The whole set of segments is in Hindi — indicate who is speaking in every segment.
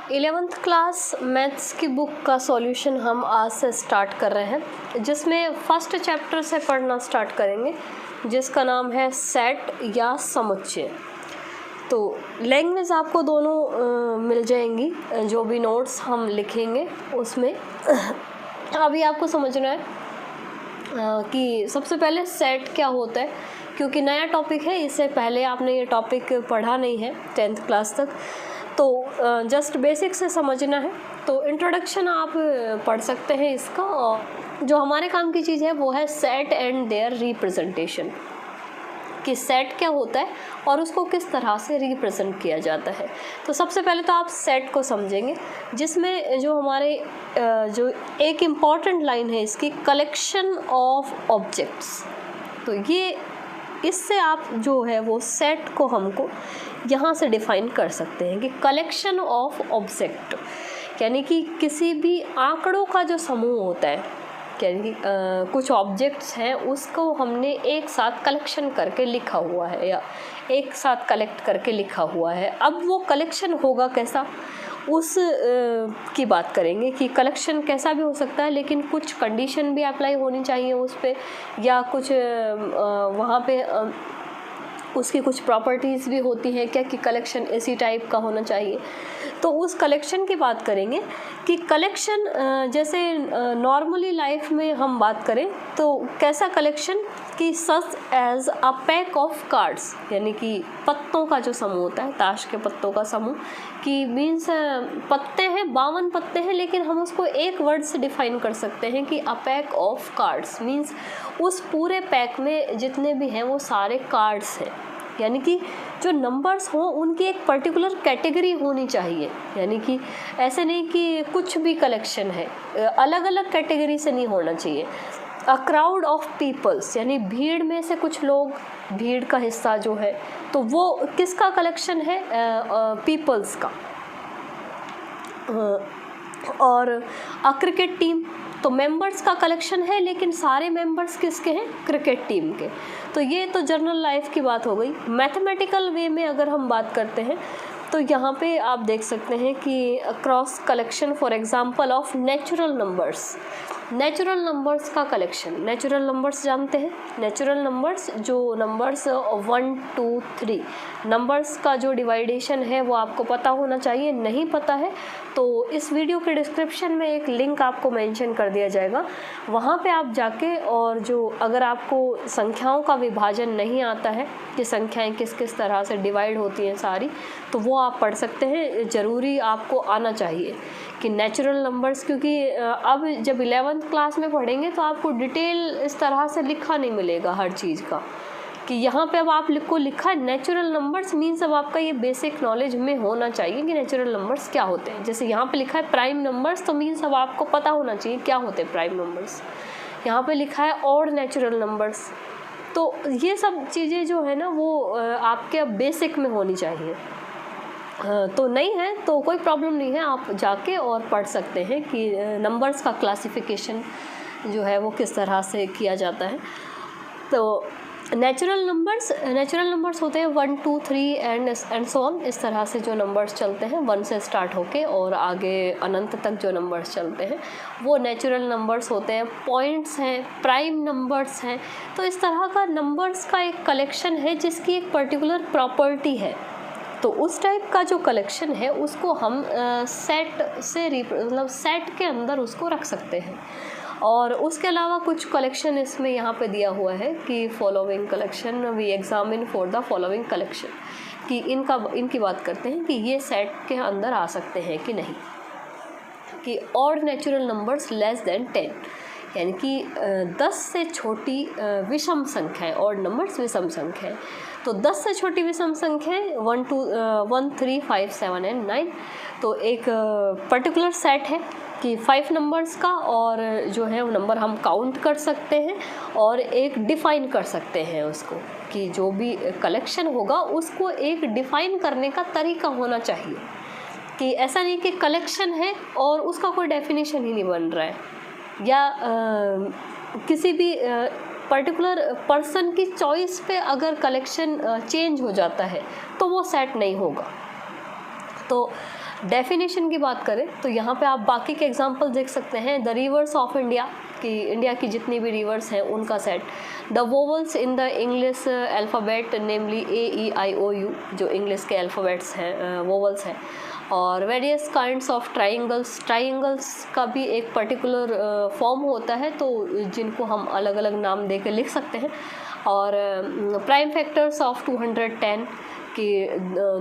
Speaker 1: 11th क्लास मैथ्स की बुक का सॉल्यूशन हम आज से स्टार्ट कर रहे हैं, जिसमें फर्स्ट चैप्टर से पढ़ना स्टार्ट करेंगे, जिसका नाम है सेट या समुच्चय। तो लैंग्वेज आपको दोनों मिल जाएंगी, जो भी नोट्स हम लिखेंगे उसमें। अभी आपको समझना है कि सबसे पहले सेट क्या होता है, क्योंकि नया टॉपिक है, इससे पहले आपने ये टॉपिक पढ़ा नहीं है 10th क्लास तक, तो जस्ट बेसिक से समझना है। तो इंट्रोडक्शन आप पढ़ सकते हैं इसका, और जो हमारे काम की चीज़ है वो है सेट एंड देयर रिप्रेजेंटेशन, कि सेट क्या होता है और उसको किस तरह से रिप्रेजेंट किया जाता है। तो सबसे पहले तो आप सेट को समझेंगे, जिसमें जो हमारे जो एक इम्पॉर्टेंट लाइन है इसकी, कलेक्शन ऑफ ऑब्जेक्ट्स। तो ये इससे आप जो है वो सेट को हमको यहाँ से डिफाइन कर सकते हैं कि कलेक्शन ऑफ ऑब्जेक्ट, यानी कि किसी भी आंकड़ों का जो समूह होता है, यानी कि कुछ ऑब्जेक्ट्स हैं उसको हमने एक साथ कलेक्शन करके लिखा हुआ है या एक साथ कलेक्ट करके लिखा हुआ है। अब वो कलेक्शन होगा कैसा, उस की बात करेंगे कि कलेक्शन कैसा भी हो सकता है, लेकिन कुछ कंडीशन भी अप्लाई होनी चाहिए उस पर, या कुछ वहाँ पे उसकी कुछ प्रॉपर्टीज़ भी होती हैं क्या, कि कलेक्शन इसी टाइप का होना चाहिए। तो उस कलेक्शन की बात करेंगे कि कलेक्शन जैसे नॉर्मली लाइफ में हम बात करें तो कैसा कलेक्शन, कि such as a pack of cards, यानी कि पत्तों का जो समूह होता है, ताश के पत्तों का समूह, कि मीन्स पत्ते हैं 52 पत्ते हैं, लेकिन हम उसको एक वर्ड से डिफाइन कर सकते हैं कि अ पैक ऑफ कार्ड्स, मीन्स उस पूरे पैक में जितने भी हैं वो सारे कार्ड्स हैं। यानी कि जो नंबर्स हों उनकी एक पर्टिकुलर कैटेगरी होनी चाहिए, यानी कि ऐसे नहीं कि कुछ भी कलेक्शन है, अलग अलग कैटेगरी से नहीं होना चाहिए। अ क्राउड ऑफ पीपल्स, यानी भीड़ में से कुछ लोग, भीड़ का हिस्सा जो है, तो वो किसका कलेक्शन है, पीपल्स का। और अ क्रिकेट टीम, तो मेंबर्स का कलेक्शन है, लेकिन सारे मेंबर्स किसके हैं, क्रिकेट टीम के। तो ये तो जनरल लाइफ की बात हो गई। मैथमेटिकल वे में अगर हम बात करते हैं तो यहाँ पे आप देख सकते हैं कि cross collection for example of natural numbers, natural numbers का कलेक्शन। नेचुरल नंबर्स जानते हैं, नेचुरल नंबर्स जो नंबर्स 1 2 3 नंबर्स का जो डिवाइडेशन है वो आपको पता होना चाहिए। नहीं पता है तो इस वीडियो के डिस्क्रिप्शन में एक लिंक आपको मेंशन कर दिया जाएगा, वहाँ पे आप जाके, और जो अगर आपको संख्याओं का विभाजन नहीं आता है कि संख्याएं किस किस तरह से डिवाइड होती हैं सारी, तो वो आप पढ़ सकते हैं। ज़रूरी आपको आना चाहिए कि नेचुरल नंबर्स, क्योंकि अब जब 11th क्लास में पढ़ेंगे तो आपको डिटेल इस तरह से लिखा नहीं मिलेगा हर चीज़ का, कि यहाँ पे अब आप को लिखा है नेचुरल नंबर्स, मीन्स अब आपका ये बेसिक नॉलेज में होना चाहिए कि नेचुरल नंबर्स क्या होते हैं। जैसे यहाँ पे लिखा है प्राइम नंबर्स, तो मीन्स अब आपको पता होना चाहिए क्या होते हैं प्राइम नंबर्स। यहाँ पे लिखा है ऑड नेचुरल नंबर्स, तो ये सब चीज़ें जो है ना वो आपके अब बेसिक में होनी चाहिए। तो नहीं है तो कोई प्रॉब्लम नहीं है, आप जाके और पढ़ सकते हैं कि नंबर्स का क्लासिफिकेशन जो है वो किस तरह से किया जाता है। तो नेचुरल नंबर्स होते हैं 1 2 3 एंड सो ऑन, इस तरह से जो नंबर्स चलते हैं 1 से स्टार्ट होके और आगे अनंत तक जो नंबर्स चलते हैं वो नेचुरल नंबर्स होते हैं। पॉइंट्स हैं, प्राइम नंबर्स हैं, तो इस तरह का नंबर्स का एक कलेक्शन है जिसकी एक पर्टिकुलर प्रॉपर्टी है। तो उस टाइप का जो कलेक्शन है उसको हम सेट से मतलब सेट के अंदर उसको रख सकते हैं। और उसके अलावा कुछ कलेक्शन इसमें यहाँ पे दिया हुआ है कि following collection we examine for the following collection, कि इनकी बात करते हैं कि ये सेट के अंदर आ सकते हैं कि नहीं। कि odd natural numbers less than 10, यानी कि 10 से छोटी विषम संख्याएं, ऑड नंबर्स विषम संख्याएं। तो 10 से छोटी विषम संख्याएं 1 3 5 7 एंड 9। तो एक पर्टिकुलर सेट है कि 5 नंबर्स का, और जो है वो नंबर हम काउंट कर सकते हैं और एक डिफ़ाइन कर सकते हैं उसको, कि जो भी कलेक्शन होगा उसको एक डिफ़ाइन करने का तरीका होना चाहिए, कि ऐसा नहीं कि कलेक्शन है और उसका कोई डेफिनेशन ही नहीं बन रहा है, या किसी भी पर्टिकुलर पर्सन की चॉइस पे अगर कलेक्शन चेंज हो जाता है तो वो सेट नहीं होगा। तो डेफिनेशन की बात करें तो यहाँ पे आप बाकी के एग्जांपल देख सकते हैं। द रिवर्स ऑफ इंडिया, कि इंडिया की जितनी भी रिवर्स हैं उनका set. The vowels in the English alphabet namely AEIOU, जो इंग्लिश के अल्फ़ाबेट्स हैं, वोवल्स हैं। और various kinds of triangles, triangles का भी एक पर्टिकुलर फॉर्म होता है, तो जिनको हम अलग अलग नाम दे के लिख सकते हैं। और प्राइम फैक्टर्स ऑफ 210 कि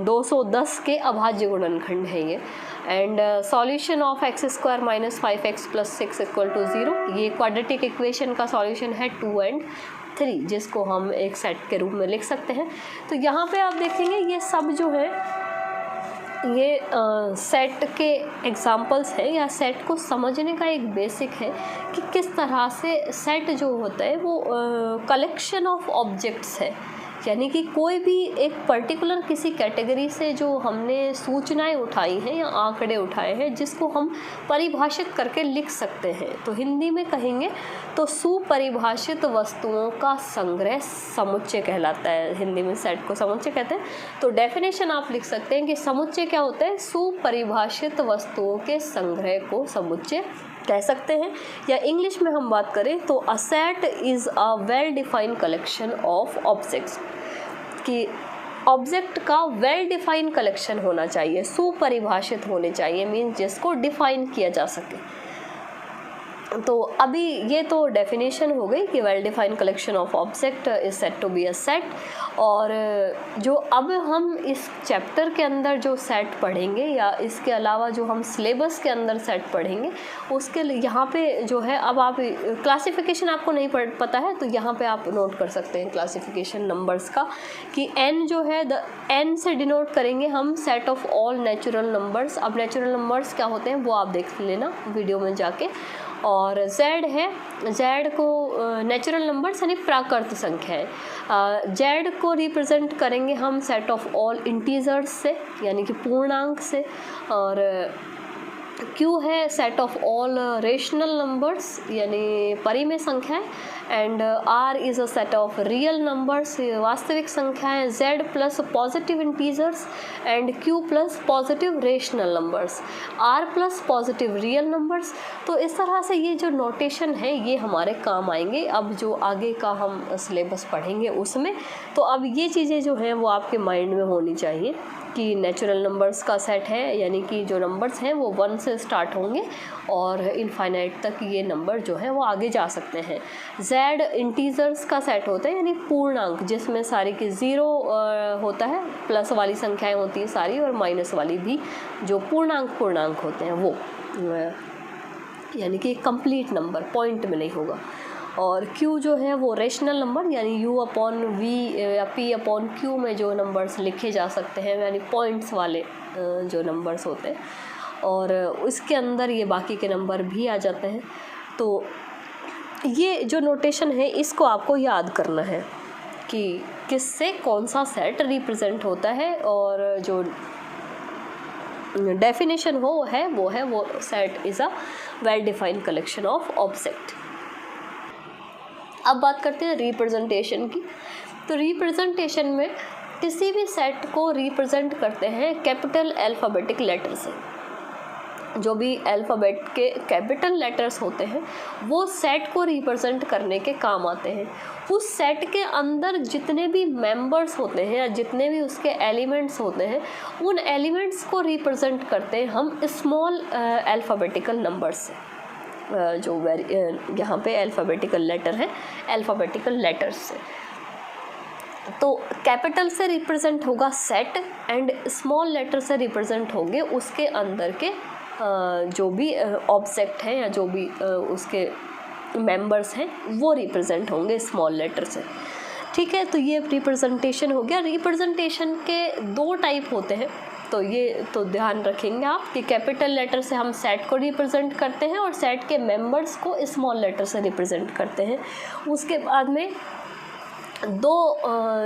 Speaker 1: 210 के अभाज्य गुणनखंड है ये। And solution of x² - 5x + 6 = 0, ये क्वाड्रेटिक इक्वेशन का सॉल्यूशन है 2 और 3, जिसको हम एक सेट के रूप में लिख सकते हैं। तो यहाँ पे आप देखेंगे ये सब जो है ये सेट के एग्जाम्पल्स हैं, या सेट को समझने का एक बेसिक है कि किस तरह से सेट जो होता है वो कलेक्शन ऑफ ऑब्जेक्ट्स है। यानी कि कोई भी एक पर्टिकुलर किसी कैटेगरी से जो हमने सूचनाएं उठाई हैं या आंकड़े उठाए हैं, जिसको हम परिभाषित करके लिख सकते हैं। तो हिंदी में कहेंगे तो सुपरिभाषित वस्तुओं का संग्रह समुच्चय कहलाता है। हिंदी में सेट को समुच्चय कहते हैं। तो डेफिनेशन आप लिख सकते हैं कि समुच्चय क्या होता है, सुपरिभाषित वस्तुओं के संग्रह को समुच्चय कह सकते हैं। या इंग्लिश में हम बात करें तो a set is a well defined collection of objects, कि ऑब्जेक्ट का वेल डिफाइंड कलेक्शन होना चाहिए, सुपरिभाषित होने चाहिए, मीन्स जिसको डिफाइन किया जा सके। तो अभी ये तो डेफिनेशन हो गई कि well defined collection of object is said to be a set. और जो अब हम इस चैप्टर के अंदर जो सेट पढ़ेंगे, या इसके अलावा जो हम सिलेबस के अंदर सेट पढ़ेंगे, उसके लिए यहाँ पे जो है, अब आप क्लासिफिकेशन आपको नहीं पता है तो यहाँ पे आप नोट कर सकते हैं क्लासिफिकेशन नंबर्स का, कि n जो है, द n से डिनोट करेंगे हम set of all natural numbers. अब नेचुरल नंबर्स क्या होते हैं वो आप देख लेना वीडियो में जाके। और z है, z को नेचुरल नंबर्स यानी प्राकृत संख्या है। z को रिप्रेजेंट करेंगे हम सेट ऑफ ऑल इंटीजर्स से, यानी कि पूर्णांक से। और q है set of all rational numbers, यानी परिमेय संख्याएं। And r is a set of real numbers, वास्तविक संख्याएं। z plus positive integers and q plus positive rational numbers, r plus positive real numbers. तो इस तरह से ये जो नोटेशन है ये हमारे काम आएंगे अब जो आगे का हम सिलेबस पढ़ेंगे उसमें। तो अब ये चीज़ें जो हैं वो आपके माइंड में होनी चाहिए कि नेचुरल नंबर्स का सेट है, यानी कि जो नंबर्स हैं वो 1 से स्टार्ट होंगे और इनफाइनाइट तक ये नंबर जो है वो आगे जा सकते हैं। z इंटीजर्स का सेट होता है, यानी पूर्णांक, जिसमें सारी की 0 होता है, प्लस वाली संख्याएं होती हैं सारी, और माइनस वाली भी, जो पूर्णांक होते हैं वो, यानी कि कंप्लीट नंबर, पॉइंट में नहीं होगा। और q जो है वो रेशनल नंबर, यानी u/v या p/q में जो नंबर्स लिखे जा सकते हैं, यानी पॉइंट्स वाले जो नंबर्स होते हैं, और उसके अंदर ये बाकी के नंबर भी आ जाते हैं। तो ये जो नोटेशन है इसको आपको याद करना है कि किससे कौन सा सेट रिप्रेजेंट होता है, और जो डेफिनेशन वो set is a well defined collection of object. अब बात करते हैं रिप्रेजेंटेशन की। तो रिप्रेजेंटेशन में किसी भी सेट को रिप्रेजेंट करते हैं कैपिटल अल्फ़ाबेटिक लेटर से। जो भी अल्फ़ाबेट के कैपिटल लेटर्स होते हैं वो सेट को रिप्रेजेंट करने के काम आते हैं। उस सेट के अंदर जितने भी मेंबर्स होते हैं या जितने भी उसके एलिमेंट्स होते हैं, उन एलिमेंट्स को रिप्रेजेंट करते हैं हम स्मॉल अल्फ़ाबेटिकल नंबर से। जो यहाँ पे अल्फ़ाबेटिकल लेटर है, अल्फ़ाबेटिकल लेटर्स से। तो कैपिटल से रिप्रेजेंट होगा सेट, एंड स्मॉल लेटर से रिप्रेजेंट होंगे उसके अंदर के जो भी ऑब्जेक्ट हैं या जो भी उसके मेंबर्स हैं वो रिप्रेजेंट होंगे स्मॉल लेटर से। ठीक है, तो ये रिप्रेजेंटेशन हो गया। रिप्रेजेंटेशन के 2 टाइप होते हैं, तो ये तो ध्यान रखेंगे आप कि कैपिटल लेटर से हम सेट को रिप्रेजेंट करते हैं और सेट के मेंबर्स को स्मॉल लेटर से रिप्रेजेंट करते हैं। उसके बाद में 2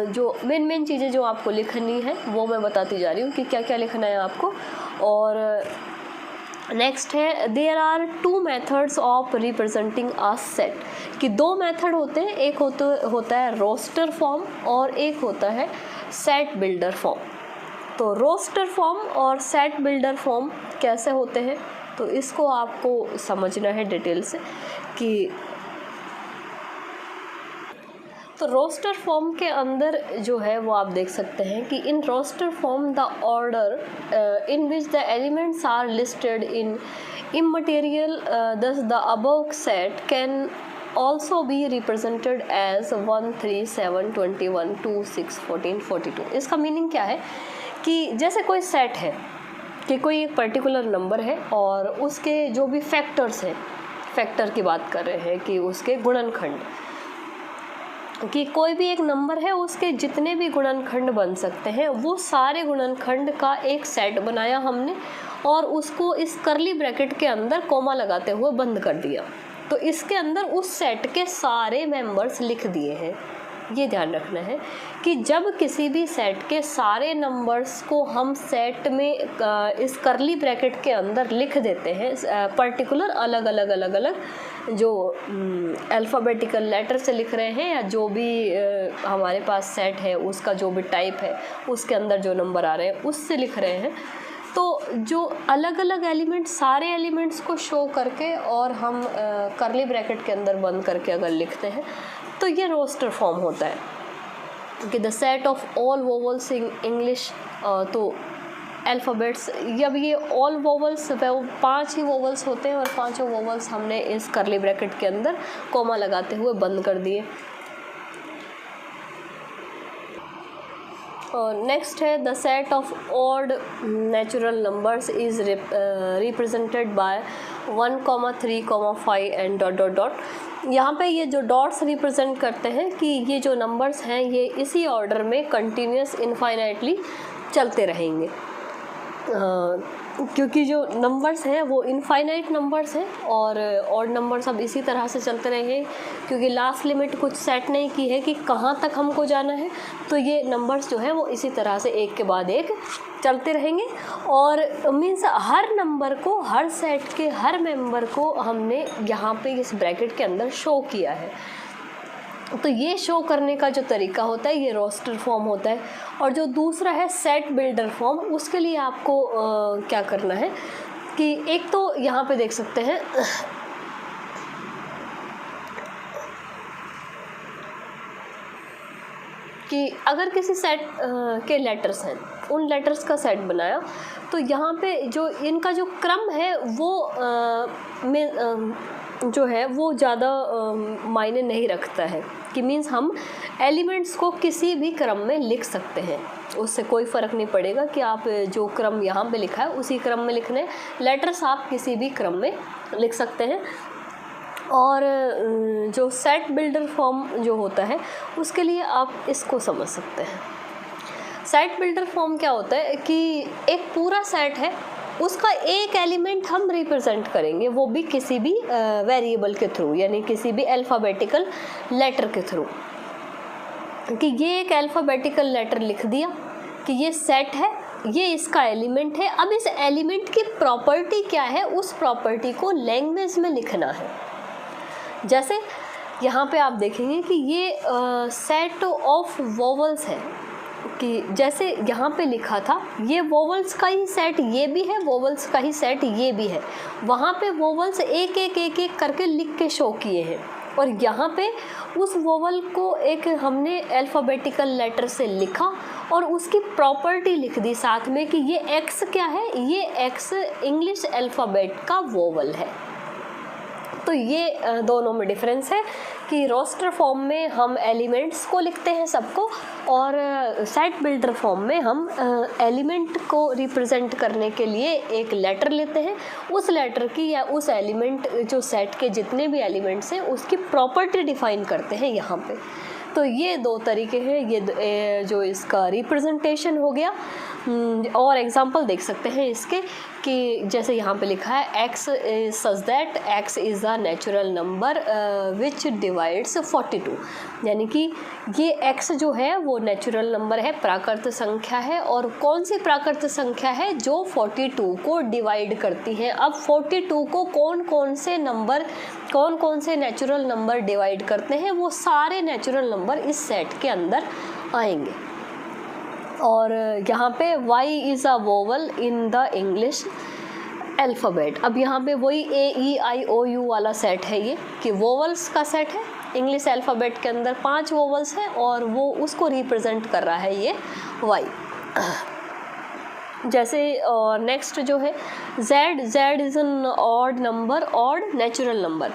Speaker 1: जो मेन चीज़ें जो आपको लिखनी है वो मैं बताती जा रही हूँ कि क्या क्या लिखना है आपको। और नेक्स्ट है, there are 2 methods of representing a set, कि 2 मेथड होते हैं, एक होता है रोस्टर फॉर्म और एक होता है सेट बिल्डर फॉर्म। तो रोस्टर फॉर्म और सेट बिल्डर फॉर्म कैसे होते हैं, तो इसको आपको समझना है डिटेल से कि तो रोस्टर फॉर्म के अंदर जो है वो आप देख सकते हैं कि in roster form the order in which the elements are listed in immaterial thus the above set can also be represented as 1 3 7 21 2 6 14 42। इसका मीनिंग क्या है कि जैसे कोई सेट है कि कोई एक पर्टिकुलर नंबर है और उसके जो भी फैक्टर्स हैं, फैक्टर की बात कर रहे हैं कि उसके गुणनखंड, कि कोई भी एक नंबर है उसके जितने भी गुणनखंड बन सकते हैं वो सारे गुणनखंड का एक सेट बनाया हमने और उसको इस कर्ली ब्रैकेट के अंदर कॉमा लगाते हुए बंद कर दिया। तो इसके अंदर उस सेट के सारे मेंबर्स लिख दिए हैं। ये ध्यान रखना है कि जब किसी भी सेट के सारे नंबर्स को हम सेट में इस कर्ली ब्रैकेट के अंदर लिख देते हैं पर्टिकुलर अलग अलग जो अल्फ़ाबेटिकल लेटर से लिख रहे हैं या जो भी हमारे पास सेट है उसका जो भी टाइप है उसके अंदर जो नंबर आ रहे हैं उससे लिख रहे हैं, तो जो अलग अलग एलिमेंट सारे एलिमेंट्स को शो करके और हम कर्ली ब्रैकेट के अंदर बंद करके अगर लिखते हैं तो ये रोस्टर फॉर्म होता है कि the set of all vowels in English. तो अल्फ़ाबेट्स, जब ये ऑल वोवल्स 5 ही वोवल्स होते हैं और 5 वोवल्स हमने इस कर्ली ब्रैकेट के अंदर कॉमा लगाते हुए बंद कर दिए। नेक्स्ट है the set of odd natural numbers is represented by 1, 3, 5 and dot dot dot. यहाँ पे ये जो डॉट्स रिप्रेजेंट करते हैं कि ये जो नंबर्स हैं ये इसी ऑर्डर में कंटिन्यूस इनफाइनाइटली चलते रहेंगे, क्योंकि जो नंबर्स हैं वो इनफाइनाइट नंबर्स हैं और ऑड नंबर्स अब इसी तरह से चलते रहेंगे क्योंकि लास्ट लिमिट कुछ सेट नहीं की है कि कहाँ तक हमको जाना है। तो ये नंबर्स जो है वो इसी तरह से एक के बाद एक चलते रहेंगे और मीन्स हर नंबर को, हर सेट के हर मेंबर को हमने यहाँ पे इस ब्रैकेट के अंदर शो किया है। तो ये शो करने का जो तरीका होता है ये रोस्टर फॉर्म होता है। और जो दूसरा है सेट बिल्डर फॉर्म, उसके लिए आपको क्या करना है कि एक तो यहाँ पे देख सकते हैं कि अगर किसी सेट के लेटर्स हैं, उन लेटर्स का सेट बनाया तो यहाँ पे जो इनका जो क्रम है वो जो है वो ज़्यादा मायने नहीं रखता है कि मीन्स हम एलिमेंट्स को किसी भी क्रम में लिख सकते हैं, उससे कोई फ़र्क नहीं पड़ेगा कि आप जो क्रम यहाँ पे लिखा है उसी क्रम में लिखने, लेटर्स आप किसी भी क्रम में लिख सकते हैं। और जो सेट बिल्डर फॉर्म जो होता है उसके लिए आप इसको समझ सकते हैं। सेट बिल्डर फॉर्म क्या होता है कि एक पूरा सेट है, उसका एक एलिमेंट हम रिप्रेजेंट करेंगे, वो भी किसी भी वेरिएबल के थ्रू, यानी किसी भी अल्फ़ाबेटिकल लेटर के थ्रू। कि ये एक अल्फ़ाबेटिकल लेटर लिख दिया कि ये सेट है, ये इसका एलिमेंट है। अब इस एलिमेंट की प्रॉपर्टी क्या है, उस प्रॉपर्टी को लैंग्वेज में लिखना है। जैसे यहाँ पे आप देखेंगे कि ये सेट ऑफ वोवल्स है, कि जैसे यहाँ पे लिखा था ये वोवल्स का ही सेट ये भी है, वोवल्स का ही सेट ये भी है। वहाँ पे वोवल्स एक एक करके लिख के शो किए हैं और यहाँ पे उस वोवल को एक हमने अल्फ़ाबेटिकल लेटर से लिखा और उसकी प्रॉपर्टी लिख दी साथ में कि ये एक्स क्या है, ये एक्स इंग्लिश अल्फ़ाबेट का वोवल है। तो ये दोनों में डिफरेंस है कि रोस्टर फॉर्म में हम एलिमेंट्स को लिखते हैं सबको और सेट बिल्डर फॉर्म में हम एलिमेंट को रिप्रेजेंट करने के लिए एक लेटर लेते हैं, उस लेटर की या उस एलिमेंट जो सेट के जितने भी एलिमेंट्स हैं उसकी प्रॉपर्टी डिफाइन करते हैं यहाँ पे। तो ये दो तरीके हैं, ये जो इसका रिप्रेजेंटेशन हो गया। और एग्जांपल देख सकते हैं इसके कि जैसे यहाँ पे लिखा है x is such that x is a natural number which divides 42, यानी कि ये x जो है वो नेचुरल नंबर है, प्राकृत संख्या है। और कौन सी प्राकृत संख्या है, जो 42 को डिवाइड करती है। अब 42 को कौन कौन से नेचुरल नंबर डिवाइड करते हैं, वो सारे नेचुरल नंबर इस सेट के अंदर आएंगे। और यहाँ पे y is a vowel in the English alphabet. अब यहाँ पे वही A-E-I-O-U वाला सेट है ये, कि वोवल्स का सेट है इंग्लिश अल्फ़ाबेट के अंदर 5 वोवल्स हैं और वो उसको रिप्रेजेंट कर रहा है ये y। जैसे नेक्स्ट जो है Z is an odd number, odd natural number.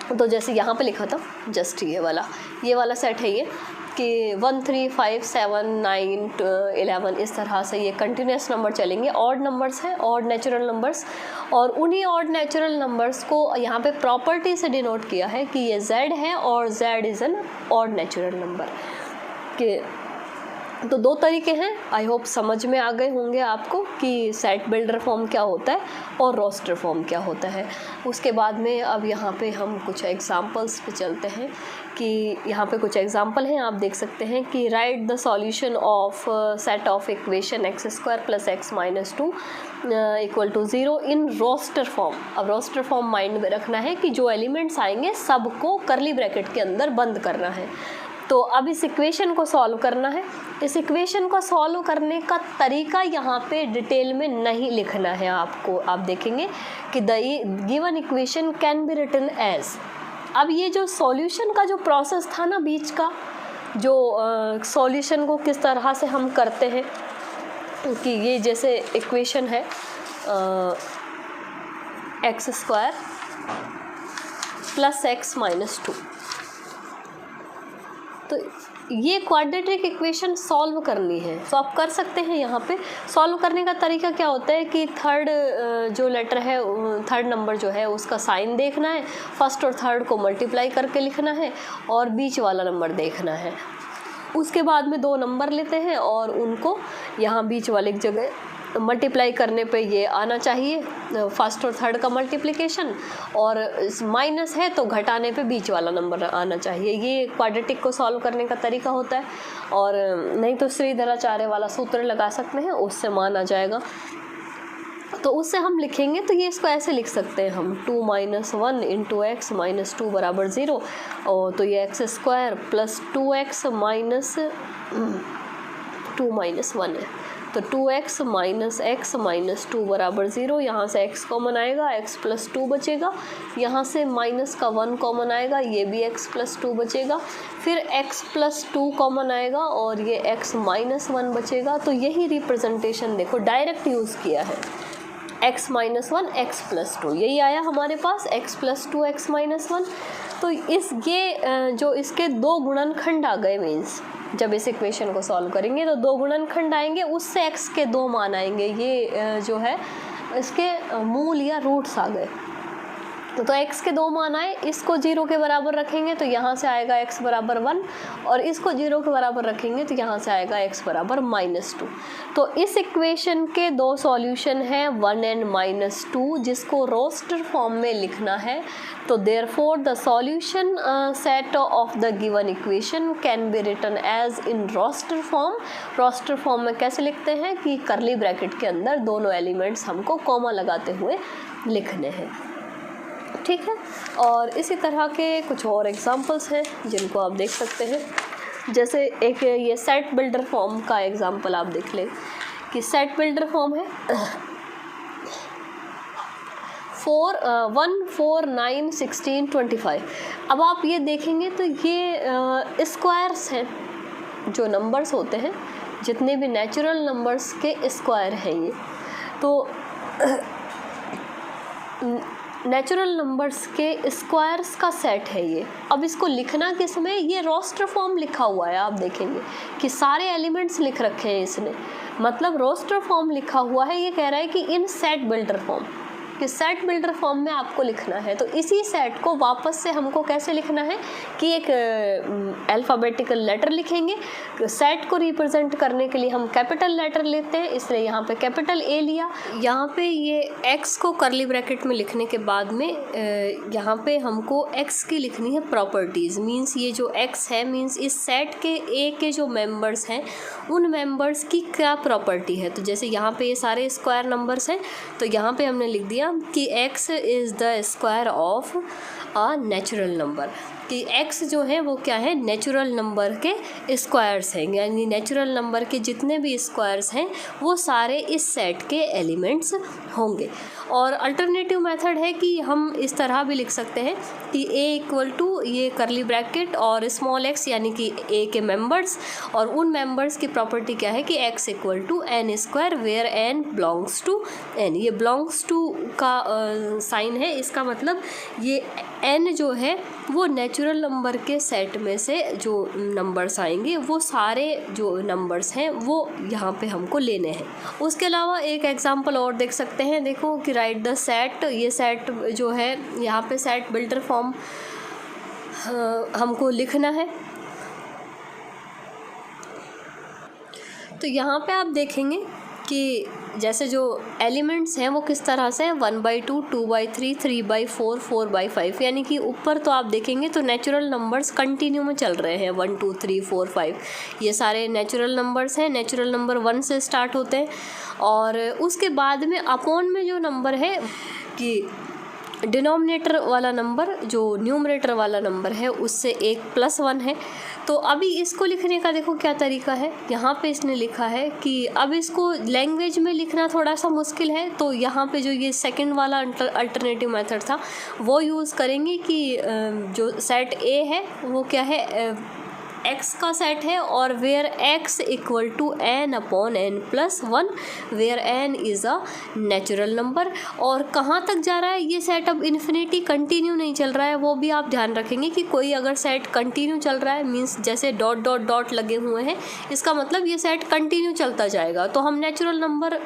Speaker 1: तो जैसे यहाँ पे लिखा था जस्ट ये वाला सेट है ये, कि 1 3 5 7 9 11 इस तरह से ये कंटिन्यूस नंबर चलेंगे। ऑड नंबर्स हैं, ऑड नेचुरल नंबर्स, और उन्हीं ऑड नेचुरल नंबर्स को यहाँ पे प्रॉपर्टी से डिनोट किया है कि ये Z है और Z is an odd natural number के। तो 2 तरीके हैं, आई होप समझ में आ गए होंगे आपको कि सेट बिल्डर फॉर्म क्या होता है और रोस्टर फॉर्म क्या होता है। उसके बाद में अब यहाँ पे हम कुछ एग्जांपल्स पे चलते हैं, कि यहाँ पे कुछ एग्जांपल हैं, आप देख सकते हैं कि write the solution of set of equation x² + x - 2 = 0 in roster form. अब रोस्टर फॉर्म माइंड में रखना है कि जो एलिमेंट्स आएंगे सबको कर्ली ब्रैकेट के अंदर बंद करना है। तो अब इस इक्वेशन को सॉल्व करना है। इस इक्वेशन को सॉल्व करने का तरीका यहाँ पे डिटेल में नहीं लिखना है आपको। आप देखेंगे कि the given equation can be written as. अब ये जो सॉल्यूशन का जो प्रोसेस था ना बीच का, जो सॉल्यूशन को किस तरह से हम करते हैं, कि ये जैसे इक्वेशन है x² + x - 2, तो ये क्वाड्रेटिक इक्वेशन सॉल्व करनी है। तो आप कर सकते हैं। यहाँ पे सॉल्व करने का तरीका क्या होता है कि थर्ड जो लेटर है, थर्ड नंबर जो है उसका साइन देखना है, फर्स्ट और थर्ड को मल्टीप्लाई करके लिखना है और बीच वाला नंबर देखना है। उसके बाद में 2 नंबर लेते हैं और उनको यहाँ बीच वाले की जगह मल्टीप्लाई करने पे ये आना चाहिए, फर्स्ट और थर्ड का मल्टीप्लिकेशन, और माइनस है तो घटाने पे बीच वाला नंबर आना चाहिए। ये क्वाड्रेटिक को सॉल्व करने का तरीका होता है। और नहीं तो श्रीधराचार्य वाला सूत्र लगा सकते हैं, उससे मान आ जाएगा। तो उससे हम लिखेंगे तो ये इसको ऐसे लिख सकते हैं हम 2 - 1 × x - 2 = 0। और तो ये x² + 2x - 2 - 1 है, तो 2x - x - 2 = 0। यहाँ से x कॉमन आएगा, x + 2 बचेगा। यहाँ से माइनस का 1 कॉमन आएगा, ये भी x + 2 बचेगा। फिर x + 2 कॉमन आएगा और ये x - 1 बचेगा। तो यही रिप्रेजेंटेशन देखो डायरेक्ट यूज़ किया है, x - 1 x + 2, यही आया हमारे पास, x + 2 x - 1। तो ये जो इसके 2 गुणनखंड आ गए, मीन्स जब इस इक्वेशन को सॉल्व करेंगे तो 2 गुणनखंड आएंगे, उससे x के 2 मान आएंगे। ये जो है इसके मूल या रूट्स आ गए। तो x के 2 मान आए, इसको 0 के बराबर रखेंगे तो यहाँ से आएगा x = 1, और इसको 0 के बराबर रखेंगे तो यहाँ से आएगा x = -2। तो इस इक्वेशन के 2 सॉल्यूशन हैं 1 और -2, जिसको रोस्टर फॉर्म में लिखना है। तो therefore the solution set of the given equation can be written as in roster form. Roster form में कैसे लिखते हैं कि कर्ली ब्रैकेट के अंदर दोनों एलिमेंट्स हमको कॉमा लगाते हुए लिखने हैं, ठीक है। और इसी तरह के कुछ और एग्जांपल्स हैं जिनको आप देख सकते हैं। जैसे एक ये सेट बिल्डर फॉर्म का एग्जांपल आप देख लें, कि सेट बिल्डर फॉर्म है 1 4 9 16 25। अब आप ये देखेंगे तो ये स्क्वायर्स हैं, जो नंबर्स होते हैं जितने भी नेचुरल नंबर्स के स्क्वायर हैं ये। तो नेचुरल नंबर्स के स्क्वायर्स का सेट है ये। अब इसको लिखना किस में, ये रोस्टर फॉर्म लिखा हुआ है, आप देखेंगे कि सारे एलिमेंट्स लिख रखे हैं इसने, मतलब रोस्टर फॉर्म लिखा हुआ है। ये कह रहा है कि इन सेट बिल्डर फॉर्म, कि सेट बिल्डर फॉर्म में आपको लिखना है। तो इसी सेट को वापस से हमको कैसे लिखना है कि एक अल्फ़ाबेटिकल लेटर लिखेंगे। सेट को रिप्रेजेंट करने के लिए हम कैपिटल लेटर लेते हैं, इसलिए यहाँ पे कैपिटल A लिया। यहाँ पे ये x को कर्ली ब्रैकेट में लिखने के बाद में यहाँ पे हमको x की लिखनी है प्रॉपर्टीज़। मीन्स ये जो x है, मीन्स इस सेट के A के जो मेंबर्स हैं उन मेंबर्स की क्या प्रॉपर्टी है। तो जैसे यहाँ पे ये सारे स्क्वायर नंबर्स हैं, तो यहाँ पे हमने लिख दिया क्या कि x is the square of a natural number, कि x जो है वो क्या है, नेचुरल नंबर के स्क्वायर्स हैं, यानी नेचुरल नंबर के जितने भी स्क्वायर्स हैं वो सारे इस सेट के एलिमेंट्स होंगे। और अल्टरनेटिव मेथड है कि हम इस तरह भी लिख सकते हैं कि a इक्वल टू ये करली ब्रैकेट और स्मॉल x यानी कि a के मेंबर्स, और उन मेंबर्स की प्रॉपर्टी क्या है कि x equal to n square where n belongs to n। ये बिलोंग्स टू का साइन है, इसका मतलब ये n जो है वो नेचुरल नंबर के सेट में से जो नंबर्स आएंगे वो सारे जो नंबर्स हैं वो यहाँ पे हमको लेने हैं। उसके अलावा एक एग्जांपल और देख सकते हैं, देखो कि राइट द सेट, ये सेट जो है यहाँ पे सेट बिल्डर फॉर्म हमको लिखना है। तो यहाँ पे आप देखेंगे कि जैसे जो एलिमेंट्स हैं वो किस तरह से हैं, 1/2, 2/3, 3/4, 4/5, यानी कि ऊपर तो आप देखेंगे तो नेचुरल नंबर्स कंटिन्यू में चल रहे हैं, 1 2 3 4 5 ये सारे नेचुरल नंबर्स हैं। नेचुरल नंबर 1 से स्टार्ट होते हैं और उसके बाद में अपॉन में जो नंबर है कि डिनोमिनेटर वाला नंबर जो न्यूमरेटर वाला नंबर है उससे एक +1 है। तो अभी इसको लिखने का देखो क्या तरीका है, यहाँ पे इसने लिखा है कि अब इसको लैंग्वेज में लिखना थोड़ा सा मुश्किल है, तो यहाँ पे जो ये सेकंड वाला अल्टरनेटिव मेथड था वो यूज़ करेंगे कि जो सेट A है वो क्या है, x का सेट है और where x equal to n upon n+1 where n is a natural number. और कहाँ तक जा रहा है ये सेट, अब इन्फिनिटी कंटिन्यू नहीं चल रहा है, वो भी आप ध्यान रखेंगे कि कोई अगर सेट कंटिन्यू चल रहा है मीन्स जैसे डॉट डॉट डॉट लगे हुए हैं, इसका मतलब ये सेट कंटिन्यू चलता जाएगा। तो हम नेचुरल नंबर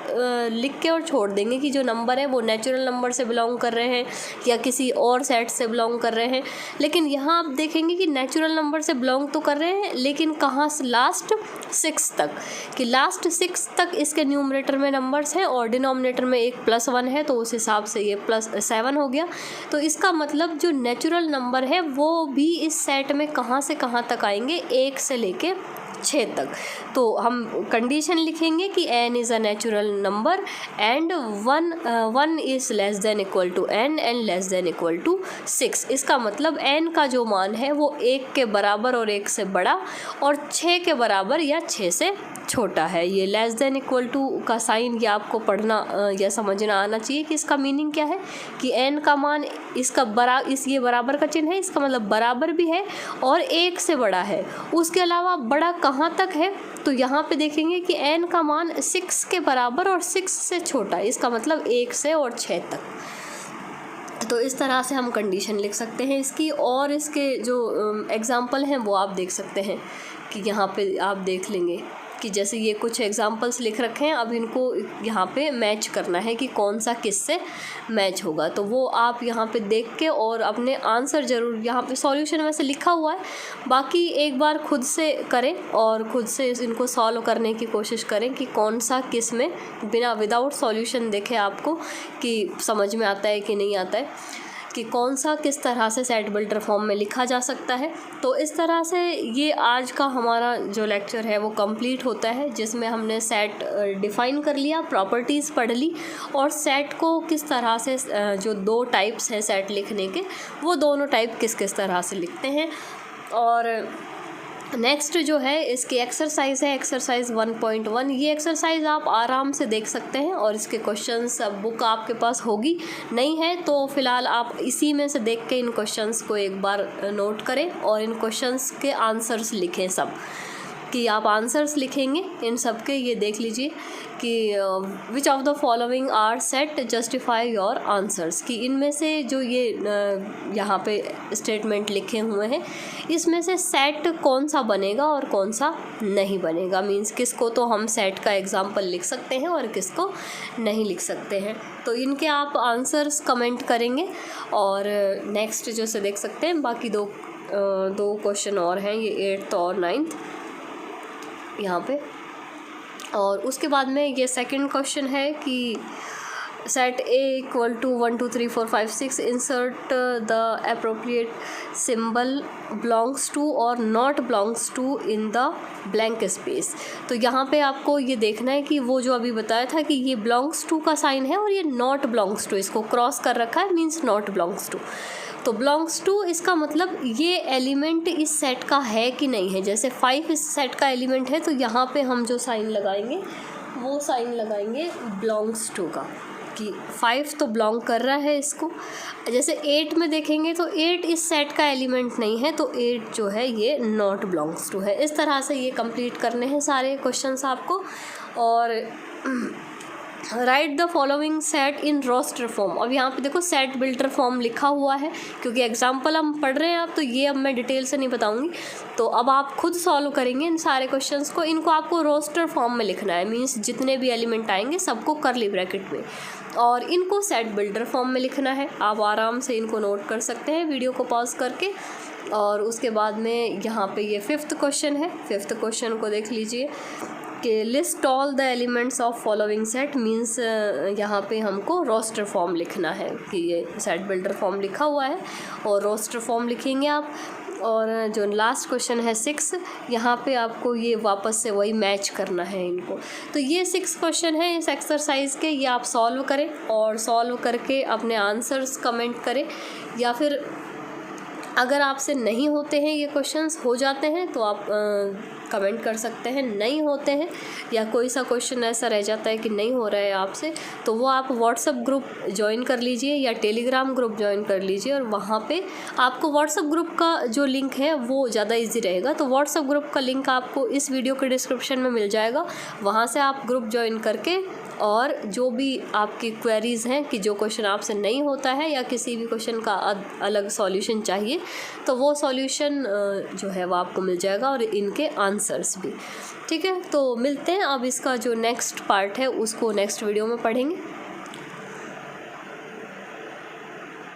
Speaker 1: लिख के और छोड़ देंगे कि जो नंबर है वो नेचुरल नंबर से बिलोंग कर रहे हैं या किसी और सेट से बिलोंग कर रहे हैं। लेकिन यहाँ आप देखेंगे कि नेचुरल नंबर से बिलोंग तो कर रहे हैं लेकिन कहाँ से, लास्ट 6 तक, कि लास्ट 6 तक इसके न्यूमरेटर में नंबर्स हैं और डिनोमिनेटर में एक +1 है, तो उस हिसाब से ये +7 हो गया। तो इसका मतलब जो नेचुरल नंबर है वो भी इस सेट में कहाँ से कहाँ तक आएंगे, 1 से लेके 6 तक। तो हम कंडीशन लिखेंगे कि n is a natural number and 1 is less than equal to n and less than equal to 6। इसका मतलब n का जो मान है वो 1 के बराबर और 1 से बड़ा और 6 के बराबर या 6 से छोटा है। ये लेस देन इक्वल टू का साइन ये आपको पढ़ना या समझना आना चाहिए कि इसका मीनिंग क्या है, कि n का मान इसका ये बराबर का चिन्ह है, इसका मतलब बराबर भी है और 1 से बड़ा है। उसके अलावा बड़ा कहाँ तक है, तो यहाँ पे देखेंगे कि n का मान 6 के बराबर और 6 से छोटा है, इसका मतलब 1 से और 6 तक। तो इस तरह से हम कंडीशन लिख सकते हैं इसकी। और इसके जो एग्ज़ाम्पल हैं वो आप देख सकते हैं कि यहाँ पे आप देख लेंगे कि जैसे ये कुछ एग्जांपल्स लिख रखे हैं, अब इनको यहाँ पे मैच करना है कि कौन सा किस से मैच होगा। तो वो आप यहाँ पे देख के और अपने आंसर ज़रूर, यहाँ पे सॉल्यूशन वैसे लिखा हुआ है, बाकी एक बार खुद से करें और खुद से इनको सॉल्व करने की कोशिश करें कि कौन सा किस में, बिना विदाउट सॉल्यूशन देखे आपको कि समझ में आता है कि नहीं आता है, कि कौन सा किस तरह से सेट बिल्डर फॉर्म में लिखा जा सकता है। तो इस तरह से ये आज का हमारा जो लेक्चर है वो कंप्लीट होता है, जिसमें हमने सेट डिफ़ाइन कर लिया, प्रॉपर्टीज़ पढ़ ली और सेट को किस तरह से, जो 2 टाइप्स हैं सेट लिखने के, वो दोनों टाइप किस किस तरह से लिखते हैं। और नेक्स्ट जो है इसकी एक्सरसाइज है, एक्सरसाइज 1.1। ये एक्सरसाइज आप आराम से देख सकते हैं और इसके क्वेश्चंस अब बुक आपके पास होगी, नहीं है तो फ़िलहाल आप इसी में से देख के इन क्वेश्चंस को एक बार नोट करें और इन क्वेश्चंस के आंसर्स लिखें सब, कि आप आंसर्स लिखेंगे इन सब के। ये देख लीजिए कि which of the following are set justify your answers, कि इनमें से जो ये यहाँ पे स्टेटमेंट लिखे हुए हैं इसमें से सेट कौन सा बनेगा और कौन सा नहीं बनेगा, मींस किसको तो हम सेट का एग्जांपल लिख सकते हैं और किसको नहीं लिख सकते हैं। तो इनके आप आंसर्स कमेंट करेंगे। और नेक्स्ट जो से देख सकते हैं बाकी दो क्वेश्चन और हैं, ये 8th और 9th यहाँ पे। और उसके बाद में ये सेकंड क्वेश्चन है कि set A equal to 1 2 3 4 5 6, insert the appropriate symbol belongs to or not belongs to in the blank space। तो यहाँ पे आपको ये देखना है कि वो जो अभी बताया था कि ये belongs to का साइन है और ये not belongs to, इसको क्रॉस कर रखा है, मीन्स not belongs to। तो belongs to इसका मतलब ये एलिमेंट इस सेट का है कि नहीं है। जैसे 5 इस सेट का एलिमेंट है तो यहाँ पे हम जो साइन लगाएंगे वो साइन लगाएंगे belongs to का, कि 5 तो बिलोंग कर रहा है इसको। जैसे 8 में देखेंगे तो 8 इस सेट का एलिमेंट नहीं है तो 8 जो है ये नॉट बिलोंग्स टू है। इस तरह से ये कंप्लीट करने हैं सारे क्वेश्चंस आपको। और write the following set in roster form. अब यहाँ पे देखो सेट बिल्डर फॉर्म लिखा हुआ है, क्योंकि एग्जाम्पल हम पढ़ रहे हैं अब, तो ये अब मैं डिटेल से नहीं बताऊंगी। तो अब आप खुद सॉल्व करेंगे इन सारे क्वेश्चंस को। इनको आपको रोस्टर फॉर्म में लिखना है, मीन्स जितने भी एलिमेंट आएंगे सबको करली ब्रैकेट में, और इनको सेट बिल्डर फॉर्म में लिखना है। आप आराम से इनको नोट कर सकते हैं वीडियो को पॉज करके। और उसके बाद में यहाँ पे ये 5th क्वेश्चन है। 5th क्वेश्चन को देख लीजिए कि list all the elements of following set, means यहाँ पे हमको रोस्टर फॉर्म लिखना है, कि ये सेट बिल्डर फॉर्म लिखा हुआ है और रोस्टर फॉर्म लिखेंगे आप। और जो लास्ट क्वेश्चन है 6, यहाँ पे आपको ये वापस से वही मैच करना है इनको। तो ये 6 क्वेश्चन है इस एक्सरसाइज के, ये आप सॉल्व करें और सॉल्व करके अपने आंसर्स कमेंट करें, या फिर अगर आपसे नहीं होते हैं ये क्वेश्चंस, हो जाते हैं तो आप कमेंट कर सकते हैं, नहीं होते हैं या कोई सा क्वेश्चन ऐसा रह जाता है कि नहीं हो रहा है आपसे, तो वो आप व्हाट्सएप ग्रुप ज्वाइन कर लीजिए या टेलीग्राम ग्रुप ज्वाइन कर लीजिए। और वहाँ पे आपको व्हाट्सएप ग्रुप का जो लिंक है वो ज़्यादा इजी रहेगा। तो व्हाट्सएप ग्रुप का लिंक आपको इस वीडियो के डिस्क्रिप्शन में मिल जाएगा, वहाँ से आप ग्रुप ज्वाइन करके और जो भी आपकी क्वेरीज़ हैं कि जो क्वेश्चन आपसे नहीं होता है या किसी भी क्वेश्चन का अलग सॉल्यूशन चाहिए, तो वो सॉल्यूशन जो है वो आपको मिल जाएगा और इनके आंसर्स भी। ठीक है, तो मिलते हैं। अब इसका जो नेक्स्ट पार्ट है उसको नेक्स्ट वीडियो में पढ़ेंगे।